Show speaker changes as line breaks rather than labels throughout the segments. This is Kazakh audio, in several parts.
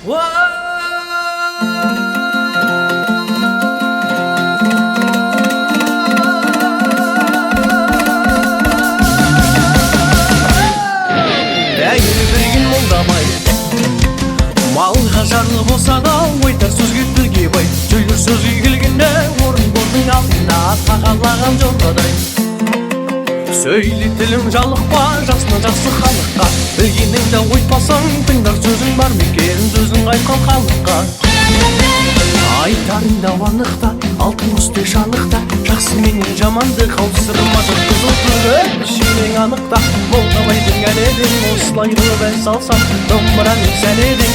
Малға жарлы болса да айтар сөз кетті бай. Сөйлер сөзге келгенде орынбордың алдында тағалаған жорғадай. Сөйле тілің жалықпа, жасына жақсы халыққа. Білгеніңді айтпасаң, тыңдар сөзің бар ма екен, сөзің айтқан халыққа. Айтарыңда анықта, алтын үсте шанықта, жақсы менен жаманды қаусырмады қызыл түгі шенең анықта. Молдабайдың әледің осылай өбән салсам, домбыраның сәледің.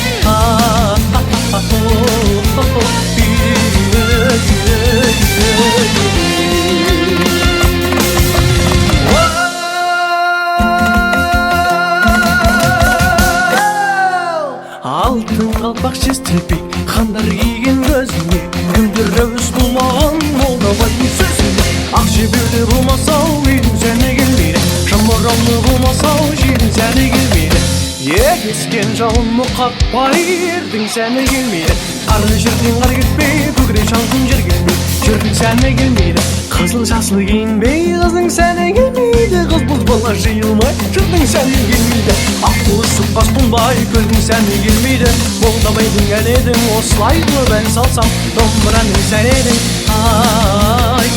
Алтын қалпақ шестелпей, хандар киген көзіне, күндері өз болмаған молдабайдың сөзіне. Ақ жебеулі болмасау, үйдің сәні келмейді, жамыраулы болмасау, жердің сәні келмейді. Егескен жауыны қақпай, ердің сәні келмейді. Қарлы жерден қар кетпей, көкірек шалғын жер келмейді, жердің сәні келмейді. Қызыл жасыл киінбей, қыздың сәні келмейді. Қыз бұл бала жиылмай, жырдың сәні келмейді. Ақылы сұққас бұнбай, көлдің сәні келмейді. Молдабайдың әледің осылай өбән салсам, домбыраның сәледің. Ай,